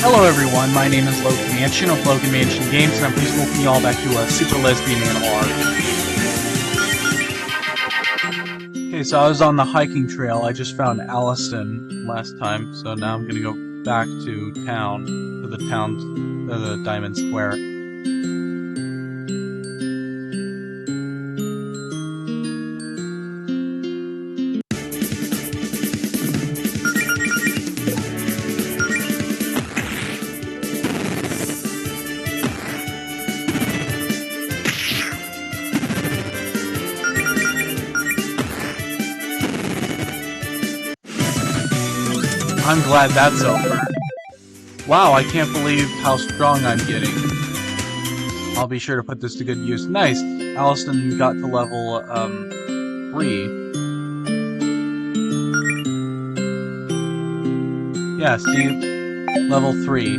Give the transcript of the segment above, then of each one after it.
Hello everyone, my name is Logan Mansion of Logan Mansion Games, and I'm pleased to welcome you all back to Super Lesbian Animal Art. Okay, so I was on the hiking trail. I just found Allison last time, so now I'm gonna go back to town, to the Diamond Square. I'm glad that's over. Wow, I can't believe how strong I'm getting. I'll be sure to put this to good use. Nice! Allison got to level, 3. Yeah, see? Level 3.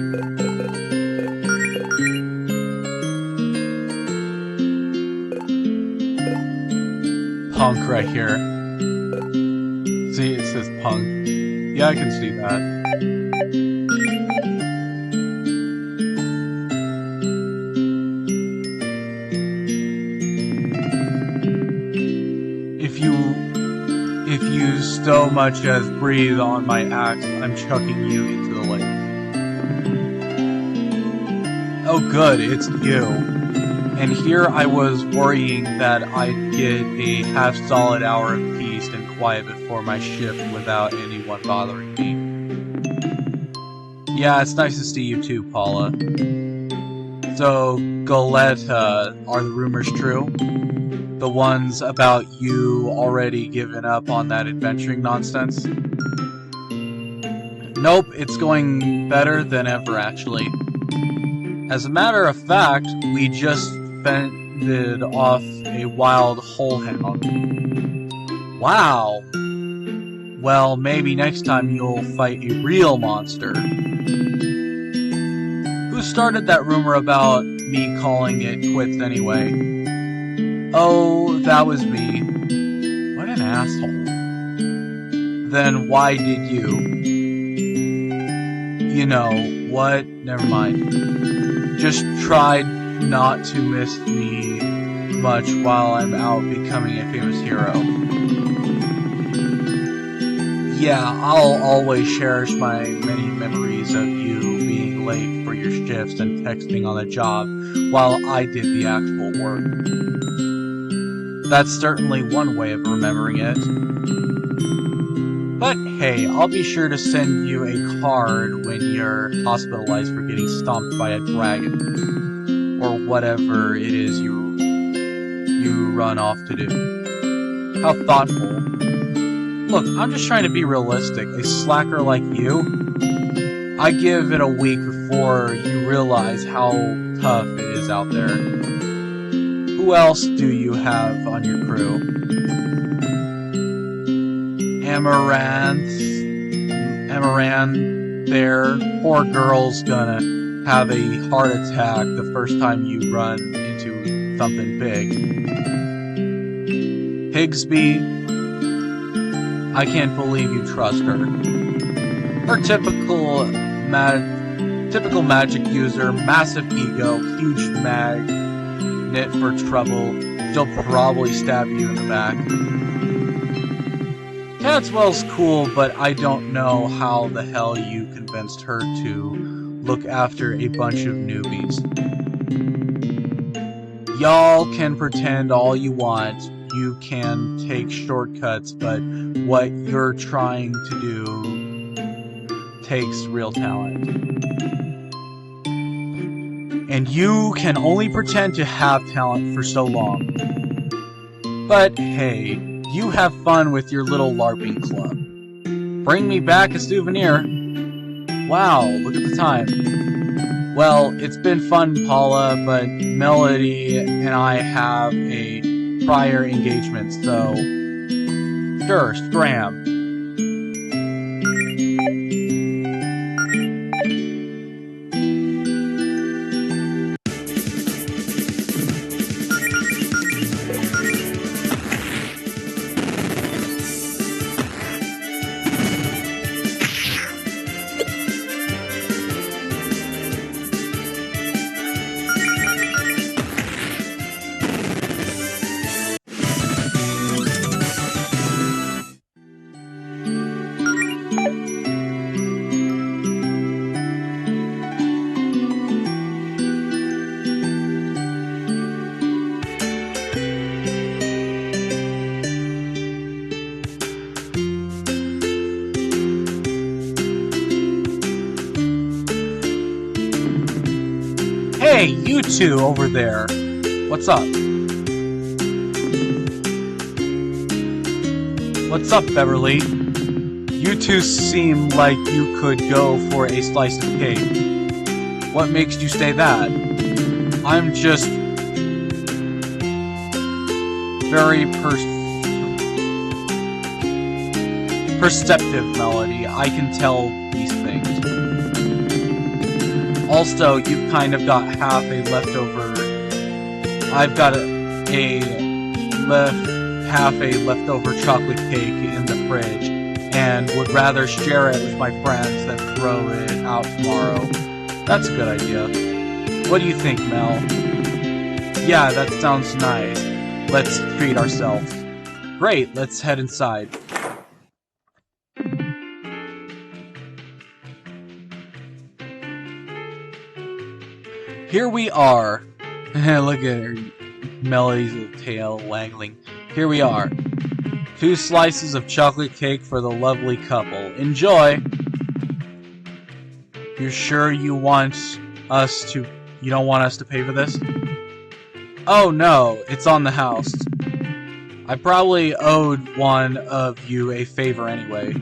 Punk right here. See, it says punk. Yeah, I can see that. If you so much as breathe on my axe, I'm chucking you into the lake. Oh good, it's you. And here I was worrying that I'd get a half-solid hour of peace and quiet before my shift without anyone bothering me. Yeah, it's nice to see you too, Paula. So, Goletta, are the rumors true? The ones about you already giving up on that adventuring nonsense? Nope, it's going better than ever, actually. As a matter of fact, we just fended off a wild holehound. Wow! Well, maybe next time you'll fight a real monster. Who started that rumor about me calling it quits anyway? Oh, that was me. What an asshole. Then why did you? You know, what? Never mind. Just tried not to miss me much while I'm out becoming a famous hero. Yeah, I'll always cherish my many memories of you being late for your shifts and texting on the job while I did the actual work. That's certainly one way of remembering it. But hey, I'll be sure to send you a card when you're hospitalized for getting stomped by a dragon. Or whatever it is you run off to do. How thoughtful. Look, I'm just trying to be realistic. A slacker like you, I give it a week before you realize how tough it is out there. Who else do you have on your crew? Amaranth there. Poor girl's gonna have a heart attack the first time you run into something big. Pigsby, I can't believe you trust her. Her typical magic user, massive ego, huge magnet for trouble. She'll probably stab you in the back. Catswell's cool, but I don't know how the hell you convinced her to look after a bunch of newbies. Y'all can pretend all you want. You can take shortcuts, but what you're trying to do takes real talent. And you can only pretend to have talent for so long. But hey, you have fun with your little LARPing club. Bring me back a souvenir. Wow, look at the time. Well, it's been fun, Paula, but Melody and I have a prior engagement, so sure, scram. you two over there. What's up? What's up, Beverly? You two seem like you could go for a slice of cake. What makes you say that? I'm just very perceptive, Melody. I can tell these things. Also, you kind of got half a leftover. I've got half a leftover chocolate cake in the fridge, and would rather share it with my friends than throw it out tomorrow. That's a good idea. What do you think, Mel? Yeah, that sounds nice. Let's treat ourselves. Great, let's head inside. Here we are. Look at her, Melody's little tail waggling. Here we are. 2 slices of chocolate cake for the lovely couple. Enjoy! You're sure you don't want us to pay for this? Oh no, it's on the house. I probably owed one of you a favor anyway.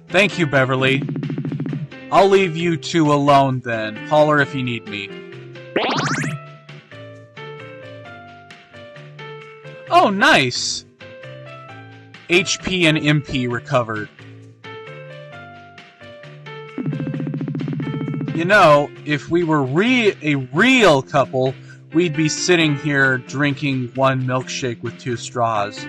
Thank you, Beverly. I'll leave you two alone then. Holler if you need me. Oh, nice! HP and MP recovered. You know, if we were a real couple, we'd be sitting here drinking one milkshake with 2 straws.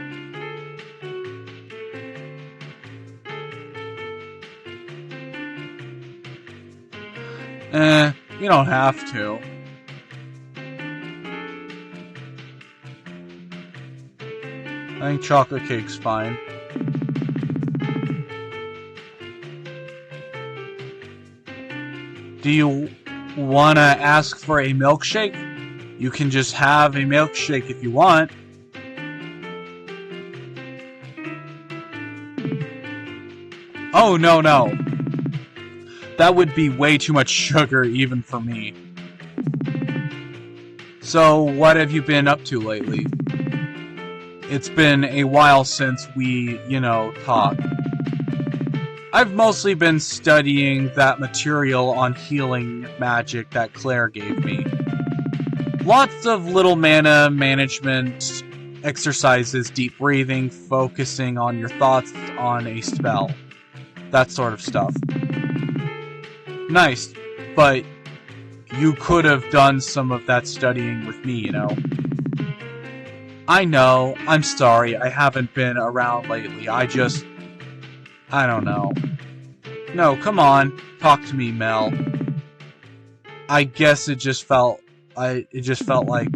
You don't have to. I think chocolate cake's fine. Do you wanna ask for a milkshake? You can just have a milkshake if you want. Oh, no. That would be way too much sugar even for me. So, what have you been up to lately? It's been a while since we, talked. I've mostly been studying that material on healing magic that Claire gave me. Lots of little mana management exercises, deep breathing, focusing on your thoughts on a spell. That sort of stuff. Nice, but you could have done some of that studying with me, I know, I'm sorry, I haven't been around lately, I don't know. No, come on, talk to me, Mel. I guess it just felt like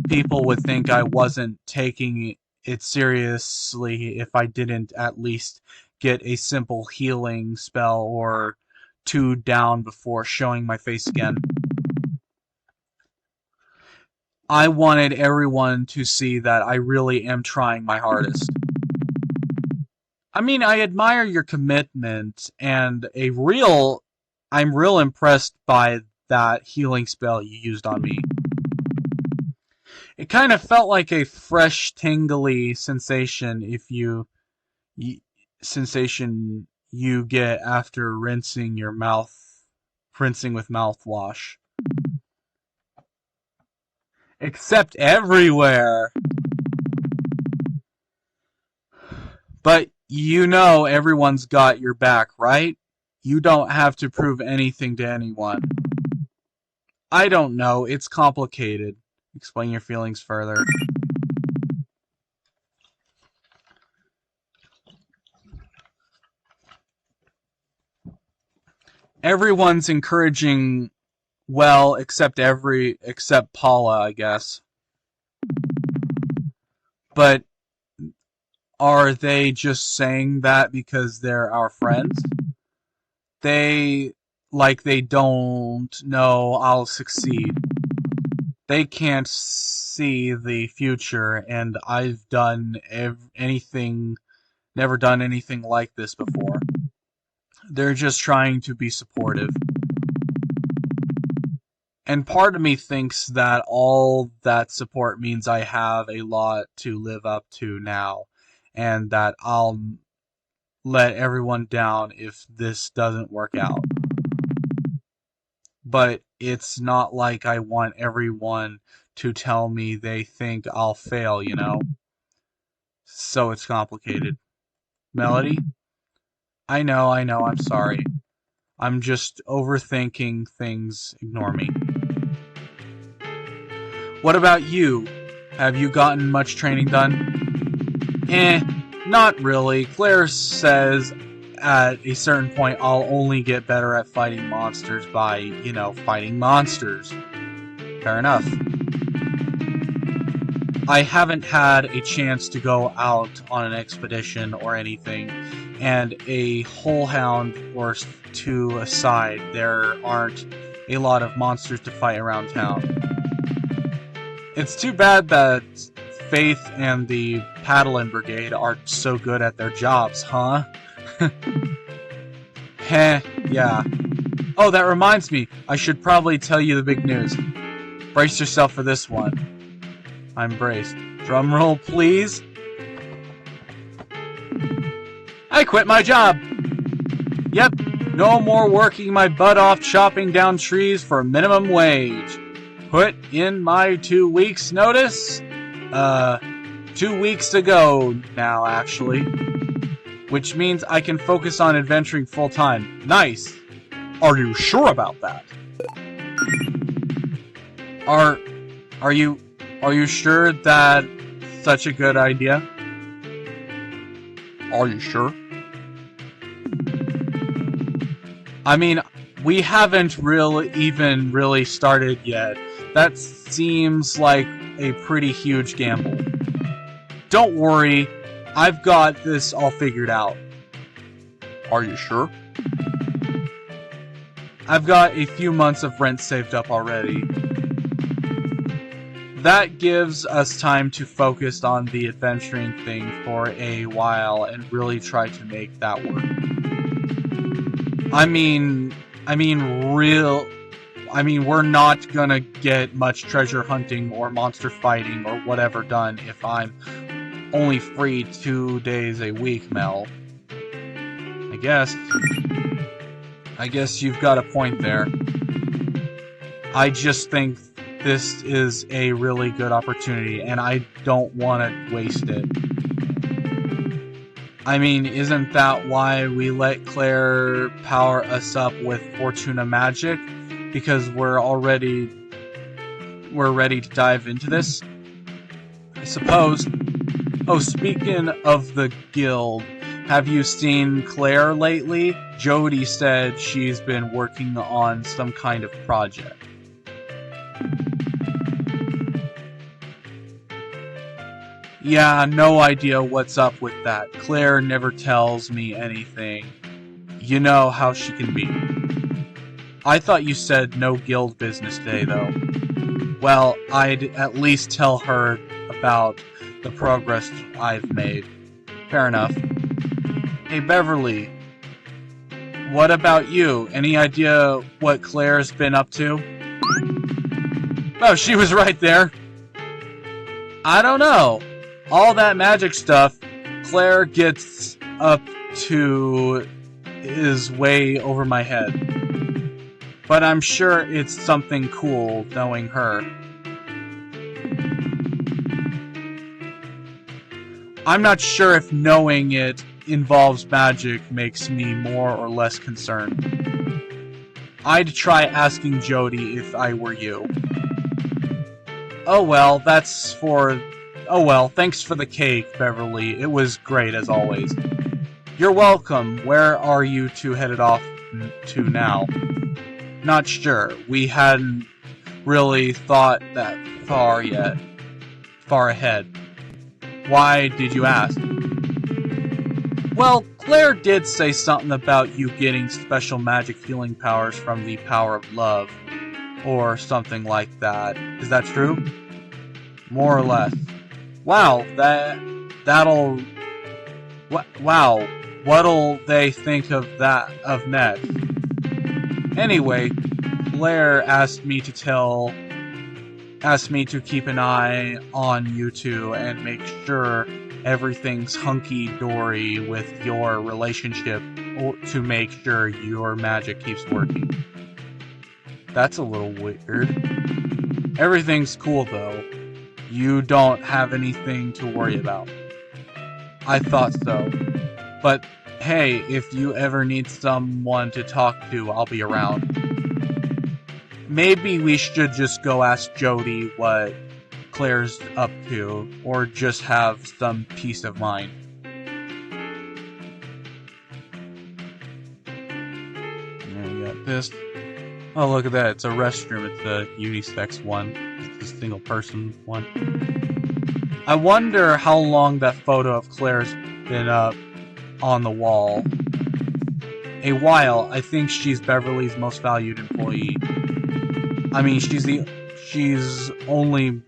people would think I wasn't taking it seriously if I didn't at least get a simple healing spell or 2 down before showing my face again. I wanted everyone to see that I really am trying my hardest. I mean, I admire your commitment, and I'm real impressed by that healing spell you used on me. It kind of felt like a fresh, tingly sensation sensation you get after rinsing with mouthwash. Except everywhere. But everyone's got your back, right? You don't have to prove anything to anyone. I don't know, it's complicated. Explain your feelings further. Everyone's encouraging, well, except Paula, I guess. But are they just saying that because they're our friends? They don't know I'll succeed. They can't see the future, and I've done never done anything like this before. They're just trying to be supportive. And part of me thinks that all that support means I have a lot to live up to now, and that I'll let everyone down if this doesn't work out. But it's not like I want everyone to tell me they think I'll fail, you know? So it's complicated. Melody? I know, I'm sorry. I'm just overthinking things, ignore me. What about you? Have you gotten much training done? Not really. Claire says at a certain point I'll only get better at fighting monsters by, fighting monsters. Fair enough. I haven't had a chance to go out on an expedition or anything, and a whole hound or two aside, there aren't a lot of monsters to fight around town. It's too bad that Faith and the Paddlin' Brigade are so good at their jobs, huh? Heh, yeah. Oh, that reminds me, I should probably tell you the big news. Brace yourself for this one. I'm braced. Drumroll, please. I quit my job! Yep, no more working my butt off chopping down trees for minimum wage. Put in my 2 weeks notice? 2 weeks ago now, actually. Which means I can focus on adventuring full time. Nice! Are you sure about that? Are you sure that's such a good idea? Are you sure? I mean, we haven't even really started yet. That seems like a pretty huge gamble. Don't worry, I've got this all figured out. Are you sure? I've got a few months of rent saved up already. That gives us time to focus on the adventuring thing for a while and really try to make that work. I mean, we're not gonna get much treasure hunting or monster fighting or whatever done if I'm only free 2 days a week, Mel. I guess you've got a point there. I just think this is a really good opportunity, and I don't want to waste it. I mean, isn't that why we let Claire power us up with Fortuna magic? Because we're ready to dive into this? I suppose. Oh, speaking of the guild, have you seen Claire lately? Jody said she's been working on some kind of project. Yeah, no idea what's up with that. Claire never tells me anything. You know how she can be. I thought you said no guild business today, though. Well, I'd at least tell her about the progress I've made. Fair enough. Hey, Beverly. What about you? Any idea what Claire's been up to? Oh, she was right there. I don't know. All that magic stuff Claire gets up to is way over my head. But I'm sure it's something cool knowing her. I'm not sure if knowing it involves magic makes me more or less concerned. I'd try asking Jody if I were you. Oh well, thanks for the cake, Beverly. It was great as always. You're welcome. Where are you two headed off to now? Not sure. We hadn't really thought that far yet. Far ahead. Why did you ask? Well, Claire did say something about you getting special magic healing powers from the power of love. or something like that. Is that true? More or less. Wow, wow, what'll they think of next? Anyway, Claire asked me to keep an eye on you two and make sure everything's hunky-dory with your relationship to make sure your magic keeps working. That's a little weird. Everything's cool though. You don't have anything to worry about. I thought so. But hey, if you ever need someone to talk to, I'll be around. Maybe we should just go ask Jody what Claire's up to, or just have some peace of mind. And we got this. Oh, look at that. It's a restroom. It's a unisex one. It's a single person one. I wonder how long that photo of Claire's been up on the wall. A while. I think she's Beverly's most valued employee. I mean, she's only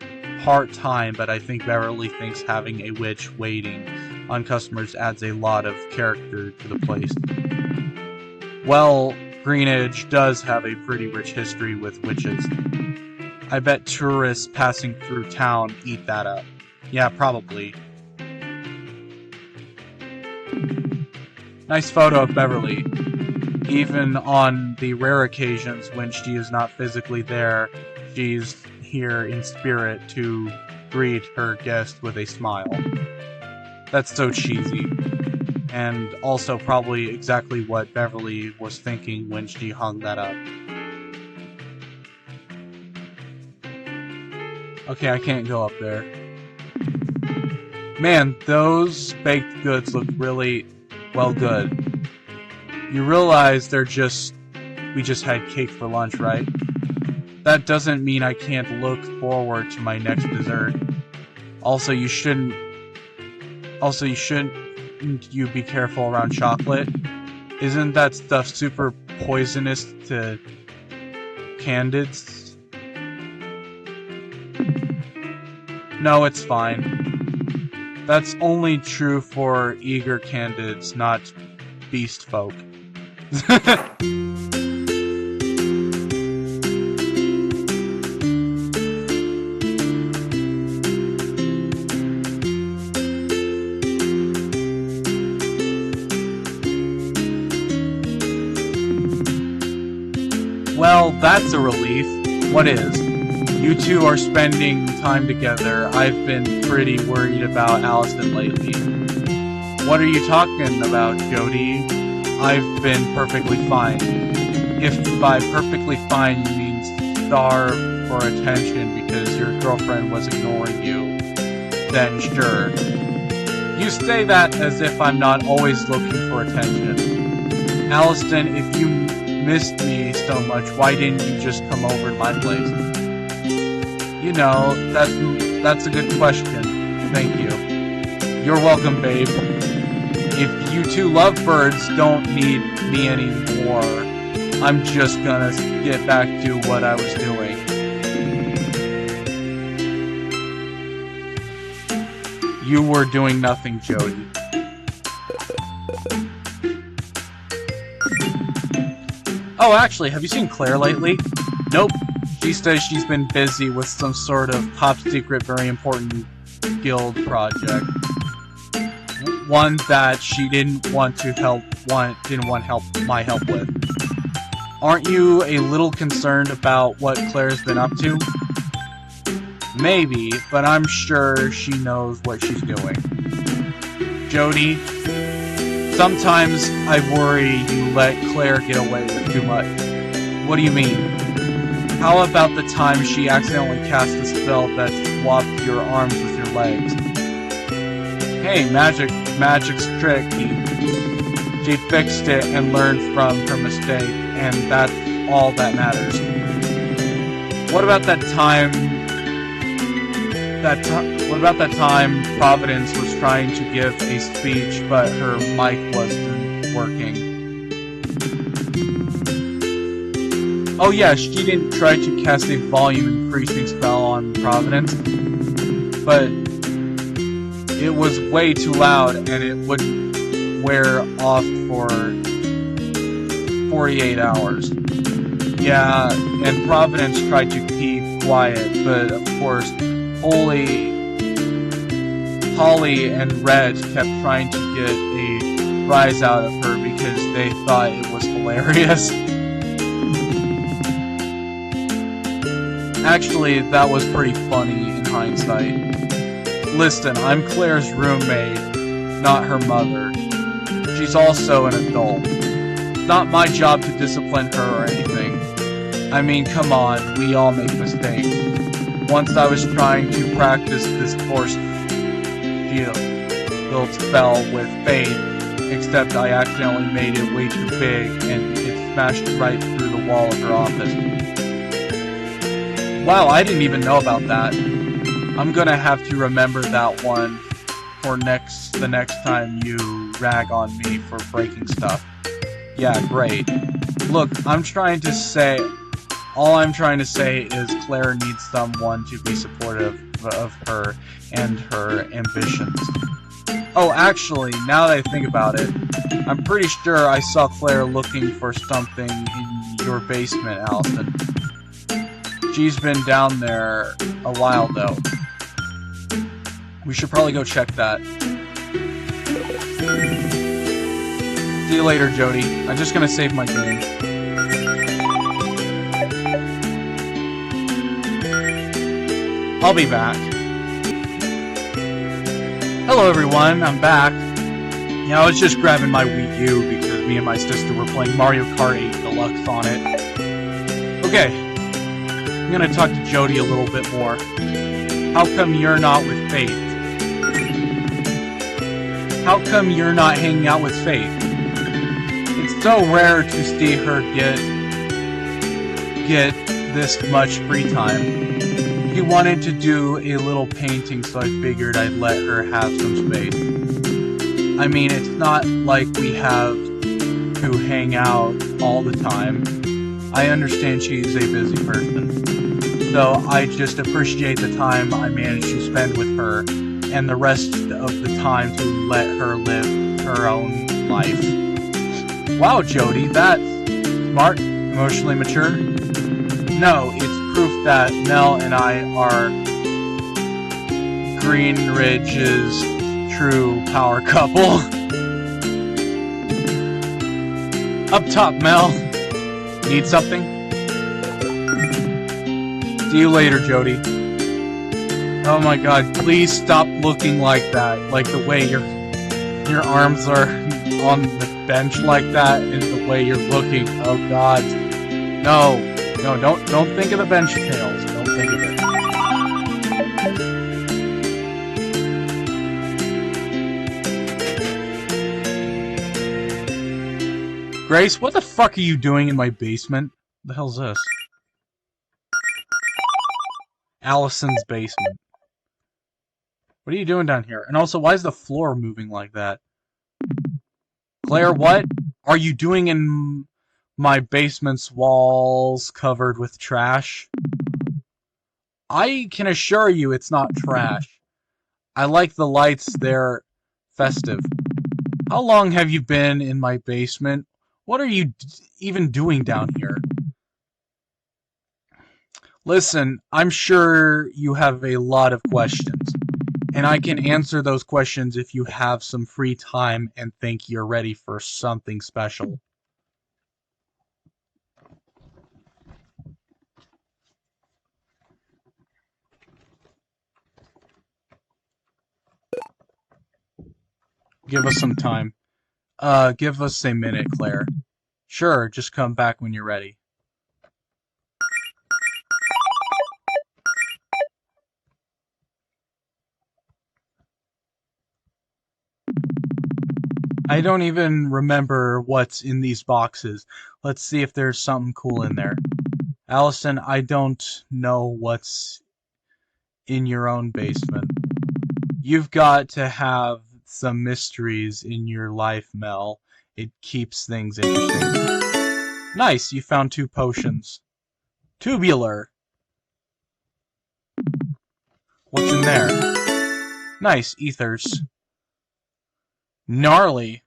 part-time, but I think Beverly thinks having a witch waiting on customers adds a lot of character to the place. Well, Greenwich does have a pretty rich history with witches. I bet tourists passing through town eat that up. Yeah, probably. Nice photo of Beverly. Even on the rare occasions when she is not physically there, she's here in spirit to greet her guests with a smile. That's so cheesy. And also probably exactly what Beverly was thinking when she hung that up. Okay, I can't go up there. Man, those baked goods look really, well, good. You realize we just had cake for lunch, right? That doesn't mean I can't look forward to my next dessert. Also, you shouldn't you be careful around chocolate? Isn't that stuff super poisonous to candids? No, it's fine. That's only true for eager candids, not beast folk. Well, that's a relief. What is? You two are spending time together. I've been pretty worried about Allison lately. What are you talking about, Jody? I've been perfectly fine. If by perfectly fine you mean starved for attention because your girlfriend was ignoring you, then sure. You say that as if I'm not always looking for attention. Allison, if you missed me so much, why didn't you just come over to my place? You know, that's a good question. Thank you. You're welcome, babe. If you two lovebirds don't need me anymore, I'm just gonna get back to what I was doing. You were doing nothing, Jody. Oh, actually, have you seen Claire lately? Nope. She says she's been busy with some sort of top-secret, very important guild project. One that she didn't want my help with. Aren't you a little concerned about what Claire's been up to? Maybe, but I'm sure she knows what she's doing. Jody, sometimes I worry you let Claire get away with too much. What do you mean? How about the time she accidentally cast a spell that swapped your arms with your legs? Hey, magic's tricky. She fixed it and learned from her mistake, and that's all that matters. What about that time Providence was trying to give a speech, but her mic wasn't working? Oh yeah, she didn't try to cast a volume increasing spell on Providence, but it was way too loud and it wouldn't wear off for 48 hours. Yeah, and Providence tried to keep quiet, but of course, Holly and Red kept trying to get a rise out of her because they thought it was hilarious. Actually, that was pretty funny in hindsight. Listen, I'm Claire's roommate, not her mother. She's also an adult. Not my job to discipline her or anything. I mean, come on, we all make mistakes. Once I was trying to practice this force field spell with Fate, except I accidentally made it way too big and it smashed right through the wall of her office. Wow, I didn't even know about that. I'm gonna have to remember that one for the next time you rag on me for breaking stuff. Yeah, great. Look, all I'm trying to say is Claire needs someone to be supportive of her and her ambitions. Oh, actually, now that I think about it, I'm pretty sure I saw Claire looking for something in your basement, Allison. She's been down there a while, though. We should probably go check that. See you later, Jody. I'm just gonna save my game. I'll be back. Hello, everyone. I'm back. Yeah, I was just grabbing my Wii U because me and my sister were playing Mario Kart 8 Deluxe on it. Okay. I'm gonna talk to Jody a little bit more. How come you're not with Faith? How come you're not hanging out with Faith? It's so rare to see her get this much free time. She wanted to do a little painting, so I figured I'd let her have some space. I mean, it's not like we have to hang out all the time. I understand she's a busy person. So I just appreciate the time I managed to spend with her and the rest of the time to let her live her own life. Wow, Jody, that's smart, emotionally mature. No, it's proof that Mel and I are Greenridge's true power couple. Up top, Mel. Need something? See you later, Jody. Oh my god, please stop looking like that. Like the way your arms are on the bench like that and the way you're looking. Oh god. No, don't think of the bench tails. Don't think of it. Grace, what the fuck are you doing in my basement? What the hell's this? Allison's basement. What are you doing down here? And also, why is the floor moving like that? Claire, what are you doing in my basement's walls covered with trash? I can assure you it's not trash. I like the lights, they're festive. How long have you been in my basement? What are you even doing down here? Listen, I'm sure you have a lot of questions, and I can answer those questions if you have some free time and think you're ready for something special. Give us some time. Give us a minute, Claire. Sure, just come back when you're ready. I don't even remember what's in these boxes. Let's see if there's something cool in there. Allison, I don't know what's in your own basement. You've got to have some mysteries in your life, Mel. It keeps things interesting. Nice, you found 2 potions. Tubular. What's in there? Nice, ethers. Gnarly.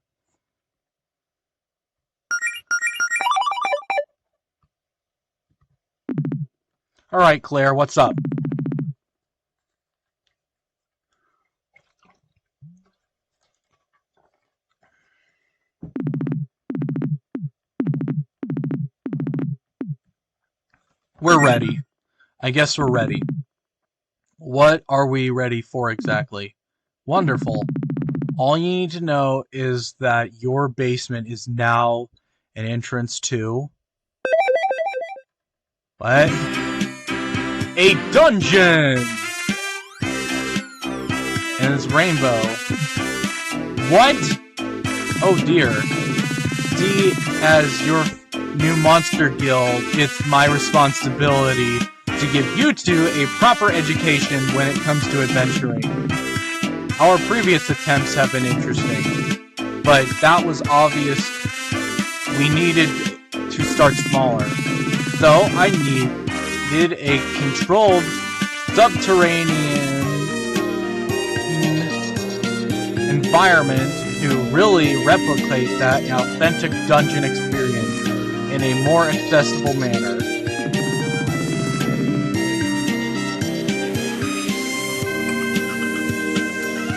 Alright, Claire, what's up? We're ready. I guess we're ready. What are we ready for exactly? Wonderful. All you need to know is that your basement is now an entrance to... What? A dungeon! And it's rainbow. What? Oh dear. See, as your new monster guild, it's my responsibility to give you two a proper education when it comes to adventuring. Our previous attempts have been interesting, but that was obvious. We needed to start smaller. So I needed a controlled subterranean environment to really replicate that authentic dungeon experience in a more accessible manner.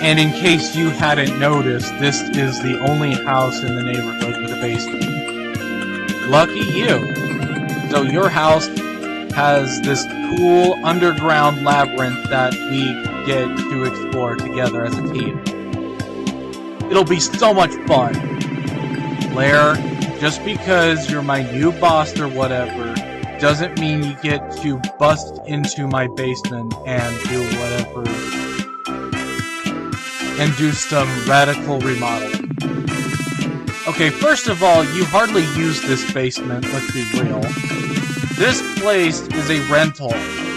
And in case you hadn't noticed, this is the only house in the neighborhood with a basement. Lucky you! So your house has this cool underground labyrinth that we get to explore together as a team. It'll be so much fun! Claire, just because you're my new boss or whatever, doesn't mean you get to bust into my basement and do whatever... and do some radical remodeling. Okay, first of all, you hardly use this basement, let's be real. This place is a rental.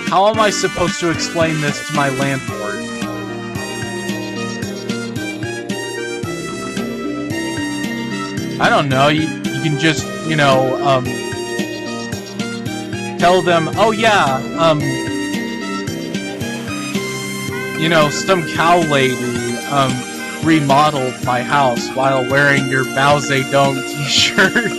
How am I supposed to explain this to my landlord? I don't know, you can just, you know, tell them, oh yeah, you know, some cow lady, remodeled my house while wearing your Mao Zedong t-shirt.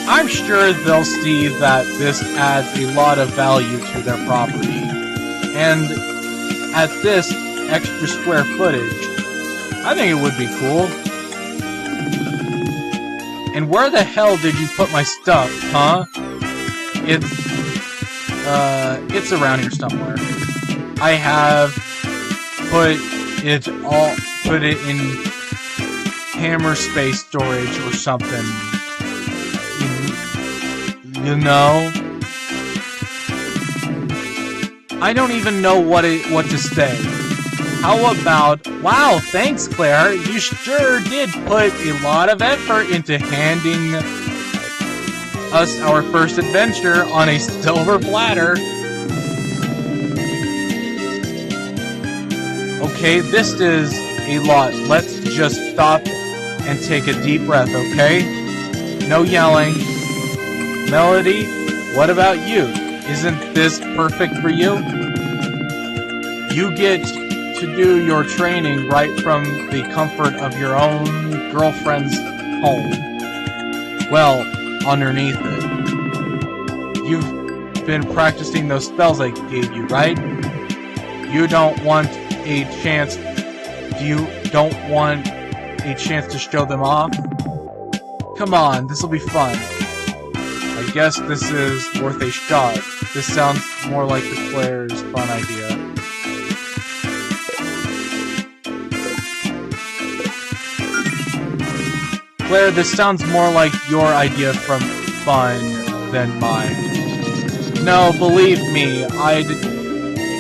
I'm sure they'll see that this adds a lot of value to their property. And at this extra square footage, I think it would be cool. And where the hell did you put my stuff, huh? It's around here somewhere. I have put it in hammer space storage or something. You know? I don't even know what to say. How about, wow, thanks Claire, you sure did put a lot of effort into handing us our first adventure on a silver platter. Okay, this is a lot. Let's just stop and take a deep breath, okay? No yelling. Melody, what about you? Isn't this perfect for you? You get to do your training right from the comfort of your own girlfriend's home. Well, underneath it. You've been practicing those spells I gave you, right? You don't want a chance... You don't want a chance to show them off? Come on, this'll be fun. I guess this is worth a shot. This sounds more like the Claire's fun idea. Claire, this sounds more like your idea from fun than mine. No, believe me, I'd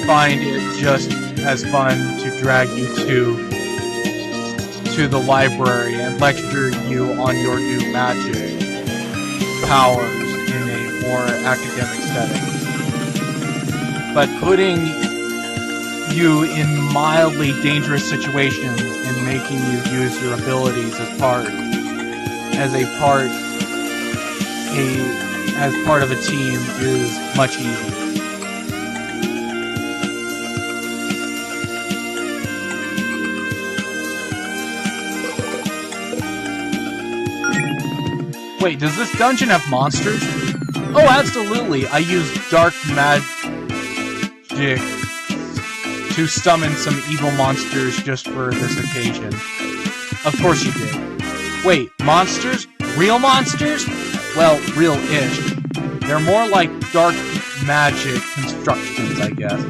find it just as fun to drag you to the library and lecture you on your new magic powers in a more academic setting. But putting you in mildly dangerous situations and making you use your abilities as part of a team is much easier. Wait, does this dungeon have monsters? Oh, absolutely! I used dark magic to summon some evil monsters just for this occasion. Of course you did. Wait, monsters? Real monsters? Well, real-ish. They're more like dark magic constructions, I guess.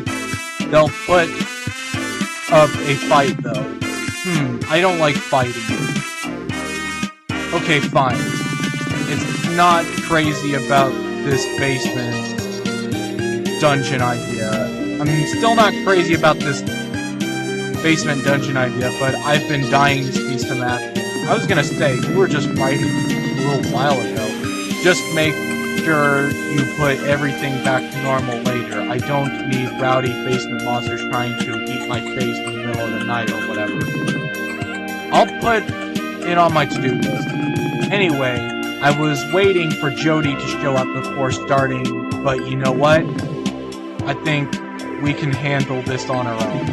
They'll put up a fight, though. I don't like fighting. Okay, fine. It's not crazy about this basement dungeon idea. I'm still not crazy about this basement dungeon idea, but I've been dying to see some action. I was gonna say, we were just fighting a little while ago. Just make sure you put everything back to normal later. I don't need rowdy basement monsters trying to eat my face in the middle of the night or whatever. I'll put it on my to-do list. Anyway, I was waiting for Jody to show up before starting, but you know what? I think we can handle this on our own.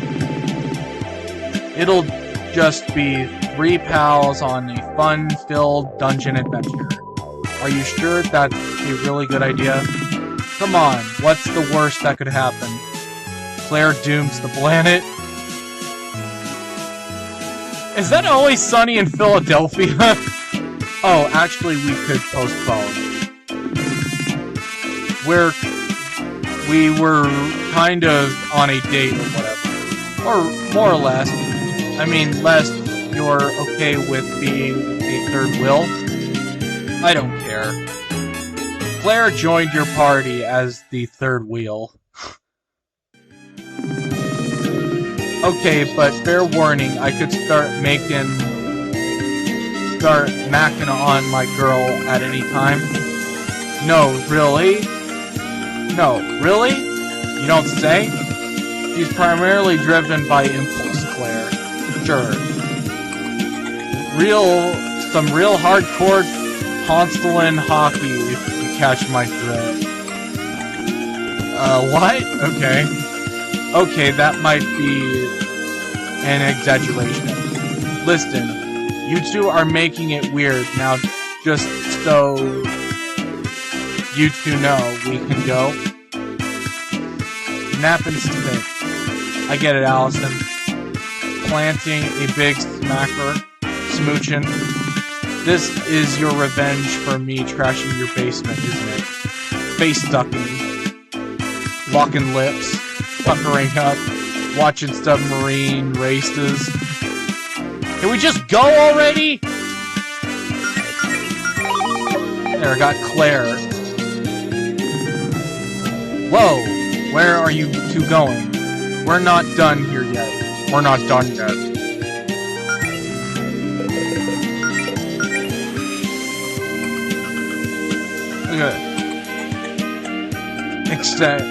It'll just be 3 pals on a fun-filled dungeon adventure. Are you sure that's a really good idea? Come on, what's the worst that could happen? Claire dooms the planet? Is that Always Sunny in Philadelphia? Oh, actually, we could postpone. We were kind of on a date or whatever. Or more or less. I mean, less you're okay with being a third wheel? I don't care. Claire joined your party as the third wheel. Okay, but fair warning, I could start macking on my girl at any time. No, really? No, really? You don't say? She's primarily driven by impulse, Claire. Sure. Some real hardcore Constellin hockey, if you catch my drift. What? Okay. Okay, that might be an exaggeration. Listen, you two are making it weird. Now, just so you two know, we can go. Nap and spit. I get it, Allison. Planting a big smacker. Smooching. This is your revenge for me trashing your basement, isn't it? Face stucking. Locking lips. Puckering up. Watching submarine races. Can we just go already? There, I got Claire. Whoa! Where are you two going? We're not done here yet. We're not done yet. Look at it. Except...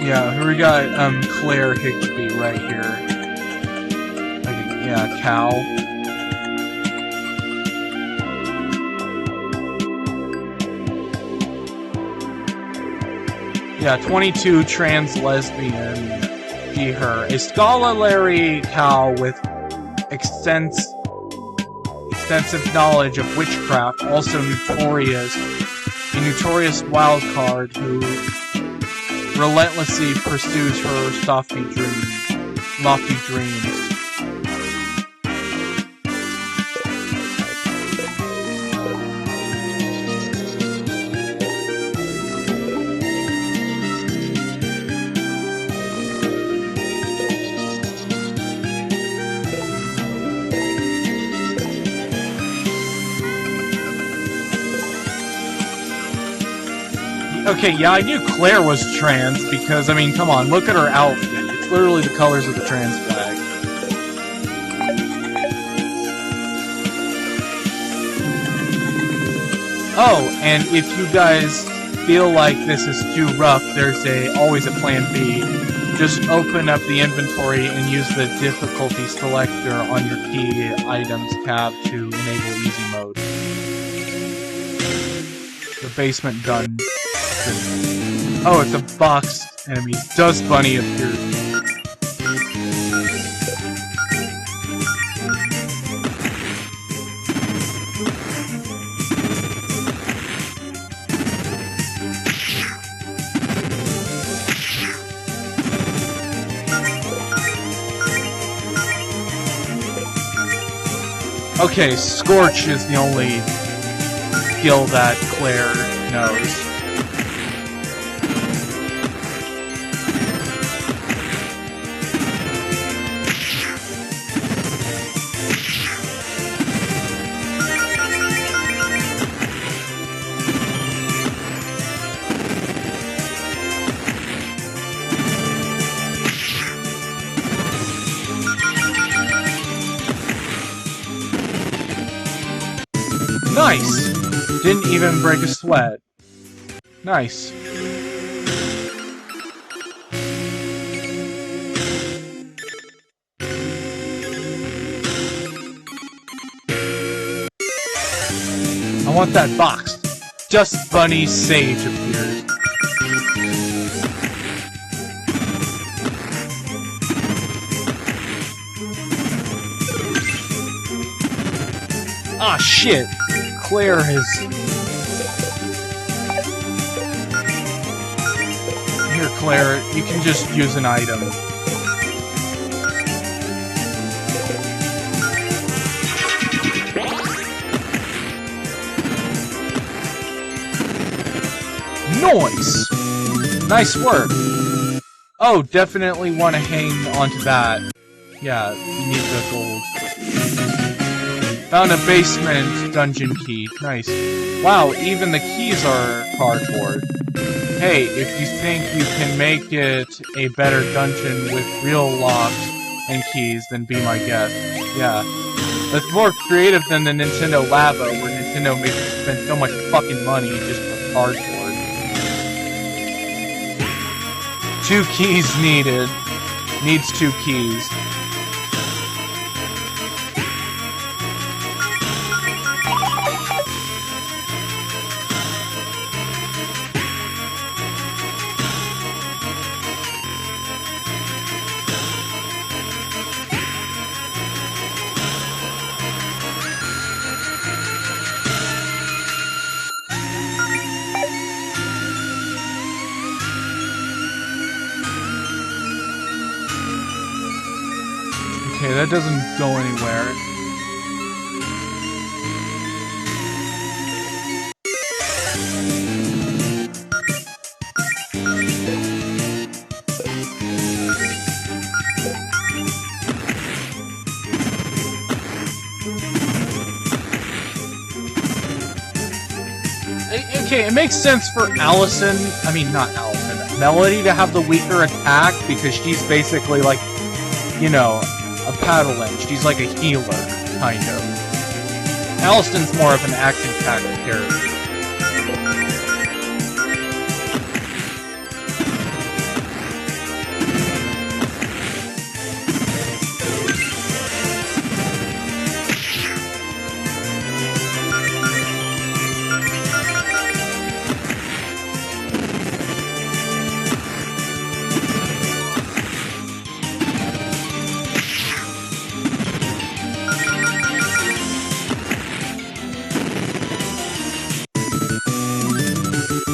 yeah, here we got, Claire Higgledy right here. Yeah, cow. Yeah, 22, trans lesbian, she, her. A scholarly cow with extensive knowledge of witchcraft, also notorious, a notorious wild card who relentlessly pursues her lofty dreams. Okay, yeah, I knew Claire was trans because, I mean, come on, look at her outfit. It's literally the colors of the trans flag. Oh, and if you guys feel like this is too rough, there's always a plan B. Just open up the inventory and use the difficulty selector on your key items tab to enable easy mode. The basement dungeon. Oh, it's a box enemy. Dust Bunny appears. Okay, Scorch is the only skill that Claire knows. Nice! Didn't even break a sweat. Nice. I want that box. Dust Bunny Sage appears. Ah, shit! Claire has... Here, Claire, you can just use an item. Nice! Nice work! Oh, definitely want to hang onto that. Yeah, you need the gold. Found a basement dungeon key. Nice. Wow, even the keys are cardboard. Hey, if you think you can make it a better dungeon with real locks and keys, then be my guest. Yeah. That's more creative than the Nintendo Labo, where Nintendo makes you spend so much fucking money just for cardboard. 2 keys needed. Needs 2 keys. Okay, that doesn't go anywhere. Okay, it makes sense for Allison, I mean not Allison, Melody to have the weaker attack because she's basically like, you know, a paddling. She's like a healer, kind of. Allison's more of an action-packed character.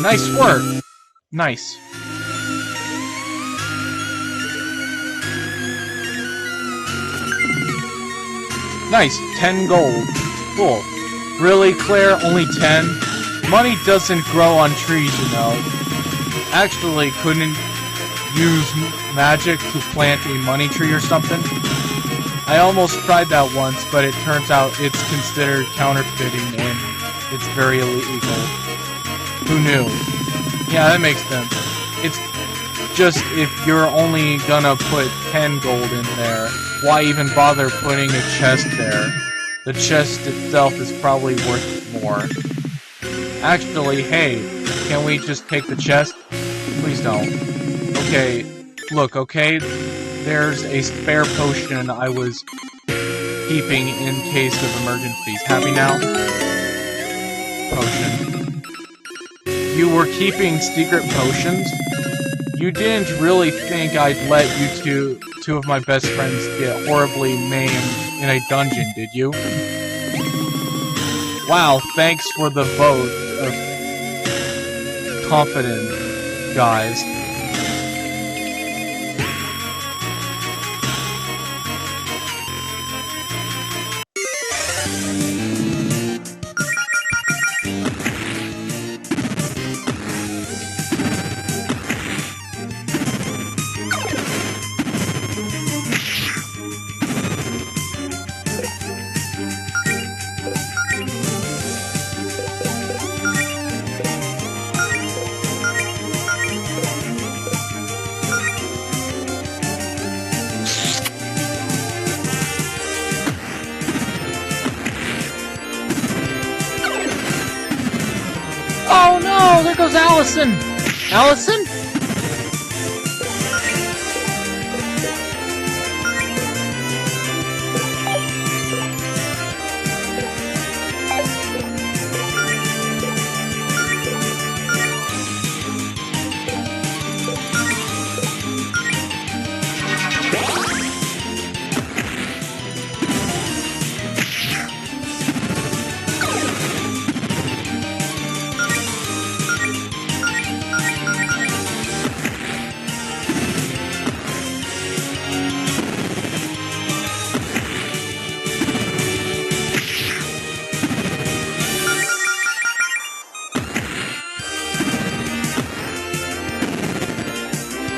Nice work! Nice. Nice, 10 gold. Cool. Really, Claire? Only 10? Money doesn't grow on trees, you know. Actually, couldn't use magic to plant a money tree or something? I almost tried that once, but it turns out it's considered counterfeiting and it's very illegal. Who knew? Yeah, that makes sense. It's just if you're only gonna put 10 gold in there, why even bother putting a chest there? The chest itself is probably worth more. Actually, hey, can we just take the chest? Please don't. Okay, look, okay? There's a spare potion I was keeping in case of emergencies. Happy now? Potion. You were keeping secret potions? You didn't really think I'd let you two of my best friends get horribly maimed in a dungeon, did you? Wow, thanks for the vote of confidence, guys. Oh no, there goes Allison! Allison?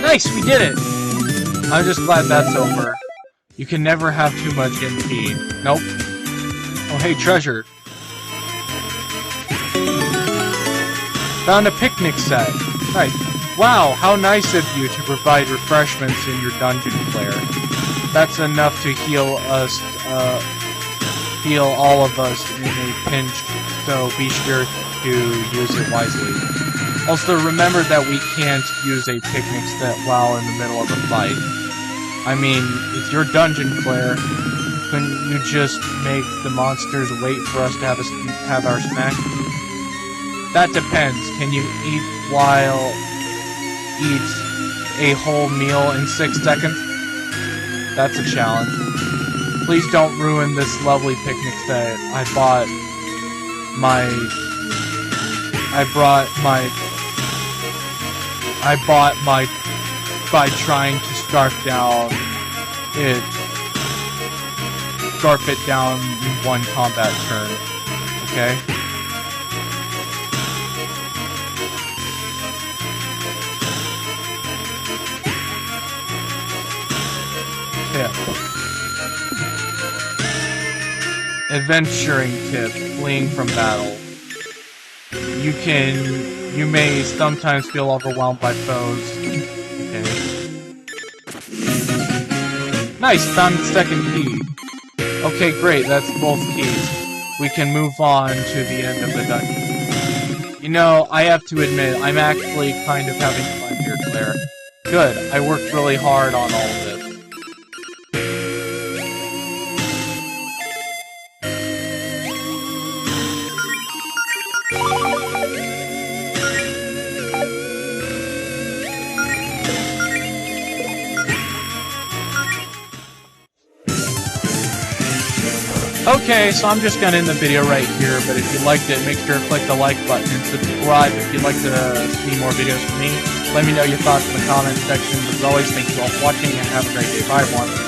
Nice, we did it! I'm just glad that's over. You can never have too much MP. Nope. Oh hey, treasure. Found a picnic set. Nice. Wow, how nice of you to provide refreshments in your dungeon, Claire. That's enough to heal us, heal all of us in a pinch, so be sure to use it wisely. Also, remember that we can't use a picnic set while in the middle of a fight. I mean, it's your dungeon, Claire. Couldn't you just make the monsters wait for us to have our snack? That depends. Can you eat a whole meal in 6 seconds? That's a challenge. Please don't ruin this lovely picnic set. I brought my by trying to scarf it down in one combat turn. Okay? Tip. Adventuring tip, fleeing from battle. You may sometimes feel overwhelmed by foes. Okay. Nice, found the second key. Okay, great, that's both keys. We can move on to the end of the dungeon. You know, I have to admit, I'm actually kind of having fun here, Claire. Good, I worked really hard on all of this. Okay, so I'm just gonna end the video right here, but if you liked it, make sure to click the like button and subscribe if you'd like to see more videos from me. Let me know your thoughts in the comment section. As always, thank you all for watching and have a great day. Bye, everyone.